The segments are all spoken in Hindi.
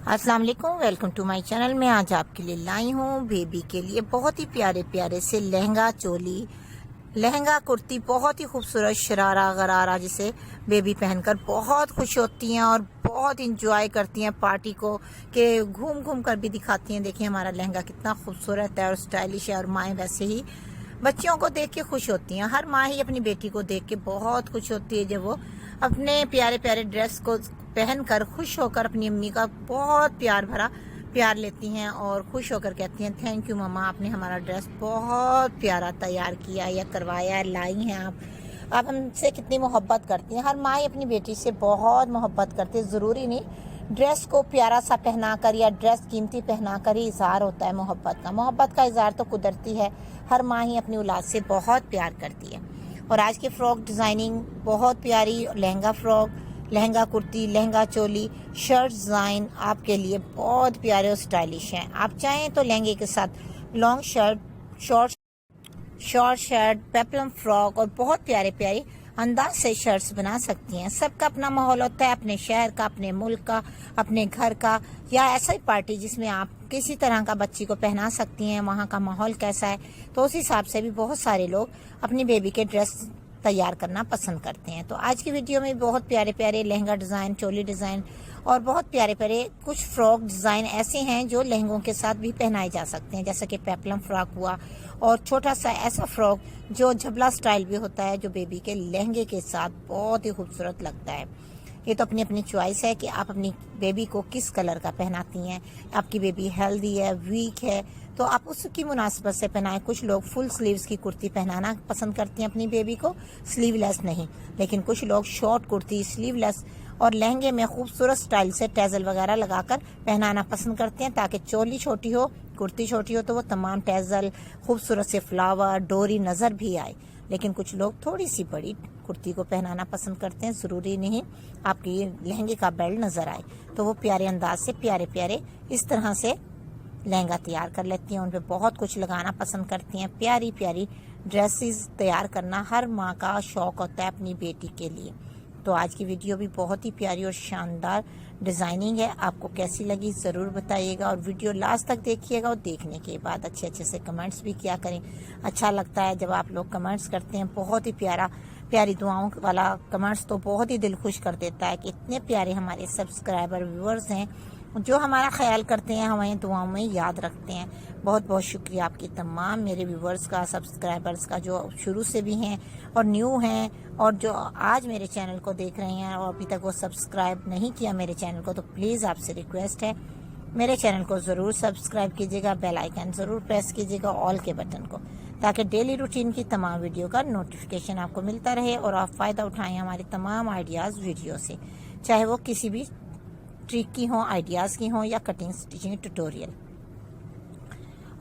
अस्सलाम वालेकुम, वेलकम टू माय चैनल। मैं आज आपके लिए लाई हूँ बेबी के लिए बहुत ही प्यारे प्यारे से लहंगा चोली, लहंगा कुर्ती, बहुत ही खूबसूरत शरारा गरारा जिसे बेबी पहनकर बहुत खुश होती हैं और बहुत इंजॉय करती हैं पार्टी को, कि घूम घूम कर भी दिखाती हैं। देखिए हमारा लहंगा कितना खूबसूरत है और स्टाइलिश है। और माएँ वैसे ही बच्चियों को देख के खुश होती हैं। हर माँ ही अपनी बेटी को देख के बहुत खुश होती है जब वो अपने प्यारे प्यारे ड्रेस को पहनकर खुश होकर अपनी अम्मी का बहुत प्यार भरा प्यार लेती हैं और खुश होकर कहती हैं, थैंक यू मम्मा, आपने हमारा ड्रेस बहुत प्यारा तैयार किया या करवाया, लाई हैं आप हमसे कितनी मोहब्बत करती हैं। हर माँ ही अपनी बेटी से बहुत मोहब्बत करती है। ज़रूरी नहीं ड्रेस को प्यारा सा पहना कर या ड्रेस कीमती पहना कर ही इजहार होता है मोहब्बत का। मोहब्बत का इजहार तो कुदरती है। हर माँ ही अपनी औलाद से बहुत प्यार करती है। और आज की फ्रॉक डिज़ाइनिंग बहुत प्यारी, lehenga frock, lehenga kurti, lehenga choli, shirt design आपके लिए बहुत प्यारे और स्टाइलिश हैं। आप चाहें तो लहंगे के साथ long shirt, short shirt, peplum frock और बहुत प्यारे प्यारे अंदाज से शर्ट्स बना सकती हैं। सबका अपना माहौल होता है, अपने शहर का, अपने मुल्क का, अपने घर का, या ऐसा ही पार्टी जिसमें आप किसी तरह का बच्ची को पहना सकती हैं, वहाँ का माहौल कैसा है, तो उस हिसाब से भी बहुत सारे लोग अपनी बेबी के ड्रेस तैयार करना पसंद करते हैं। तो आज की वीडियो में बहुत प्यारे प्यारे लहंगा डिज़ाइन, चोली डिज़ाइन और बहुत प्यारे प्यारे कुछ फ्रॉक डिज़ाइन ऐसे हैं जो लहंगों के साथ भी पहनाए जा सकते हैं, जैसे कि पेप्लम फ्रॉक हुआ और छोटा सा ऐसा फ्रॉक जो झबला स्टाइल भी होता है, जो बेबी के लहंगे के साथ बहुत ही खूबसूरत लगता है। ये तो अपनी अपनी चॉइस है कि आप अपनी बेबी को किस कलर का पहनाती हैं। आपकी बेबी हेल्दी है, वीक है, तो आप उसकी मुनासिबत से पहनाएं। कुछ लोग फुल स्लीव्स की कुर्ती पहनाना पसंद करते हैं अपनी बेबी को, स्लीवलेस नहीं, लेकिन कुछ लोग शॉर्ट कुर्ती, स्लीवलेस और लहंगे में खूबसूरत स्टाइल से टैजल वगैरह लगाकर पहनाना पसंद करते हैं, ताकि चोली छोटी हो, कुर्ती छोटी हो तो वो तमाम टैजल, खूबसूरत से फ्लावर, डोरी नज़र भी आए। लेकिन कुछ लोग थोड़ी सी बड़ी कुर्ती को पहनाना पसंद करते हैं। ज़रूरी नहीं आपकी लहंगे का बेल्ट नज़र आए, तो वो प्यारे अंदाज से प्यारे प्यारे इस तरह से लहंगा तैयार कर लेती हैं। उन पर बहुत कुछ लगाना पसंद करती हैं। प्यारी प्यारी ड्रेसेस तैयार करना हर माँ का शौक़ होता है अपनी बेटी के लिए। तो आज की वीडियो भी बहुत ही प्यारी और शानदार डिज़ाइनिंग है। आपको कैसी लगी ज़रूर बताइएगा और वीडियो लास्ट तक देखिएगा और देखने के बाद अच्छे अच्छे से कमेंट्स भी किया करें। अच्छा लगता है जब आप लोग कमेंट्स करते हैं, बहुत ही प्यारी दुआओं वाला कमेंट्स तो बहुत ही दिल खुश कर देता है कि इतने प्यारे हमारे सब्सक्राइबर व्यूअर्स हैं जो हमारा ख्याल करते हैं, हमें दुआओं में याद रखते हैं। बहुत बहुत शुक्रिया आपकी तमाम मेरे व्यूवर्स का, सब्सक्राइबर्स का, जो शुरू से भी हैं और न्यू हैं और जो आज मेरे चैनल को देख रहे हैं और अभी तक वो सब्सक्राइब नहीं किया मेरे चैनल को, तो प्लीज़ आपसे रिक्वेस्ट है मेरे चैनल को ज़रूर सब्सक्राइब कीजिएगा, बेल आइकन ज़रूर प्रेस कीजिएगा, ऑल के बटन को, ताकि डेली रूटीन की तमाम वीडियो का नोटिफिकेशन आपको मिलता रहे और आप फ़ायदा उठाएँ हमारे तमाम आइडियाज़ वीडियो से, चाहे वो किसी भी ट्रिक की हो, आइडियाज़ की हो या कटिंग स्टिचिंग ट्यूटोरियल।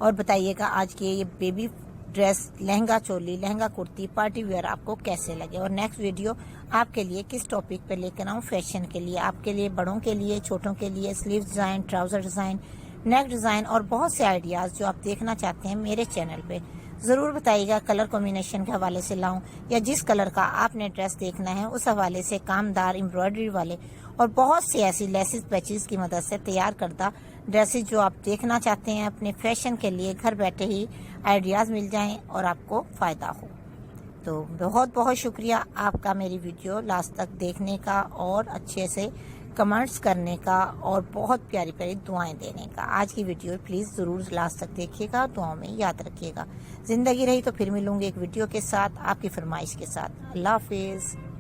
और बताइएगा आज के ये baby dress, lehenga choli, lehenga kurti, party wear आपको कैसे लगे और नेक्स्ट वीडियो आपके लिए किस टॉपिक पे लेकर आऊँ। फैशन के लिए, आपके लिए, बड़ों के लिए, छोटों के लिए, स्लीव डिज़ाइन, ट्राउज़र डिज़ाइन, नेक डिज़ाइन और बहुत से आइडियाज़ जो आप देखना चाहते हैं मेरे चैनल पे ज़रूर बताइएगा। कलर कॉम्बिनेशन के हवाले से लाऊं या जिस कलर का आपने ड्रेस देखना है उस हवाले से कामदार एम्ब्रॉयडरी वाले और बहुत सी ऐसी लेसेस पैचेस की मदद से तैयार करदा ड्रेसेस जो आप देखना चाहते हैं अपने फैशन के लिए, घर बैठे ही आइडियाज़ मिल जाएं और आपको फ़ायदा हो। तो बहुत बहुत शुक्रिया आपका मेरी वीडियो लास्ट तक देखने का और अच्छे से कमेंट्स करने का और बहुत प्यारी प्यारी दुआएं देने का। आज की वीडियो प्लीज़ ज़रूर लास्ट तक देखिएगा, दुआओं में याद रखिएगा। ज़िंदगी रही तो फिर मिलूंगी एक वीडियो के साथ, आपकी फरमाइश के साथ। अल्लाह हाफिज़।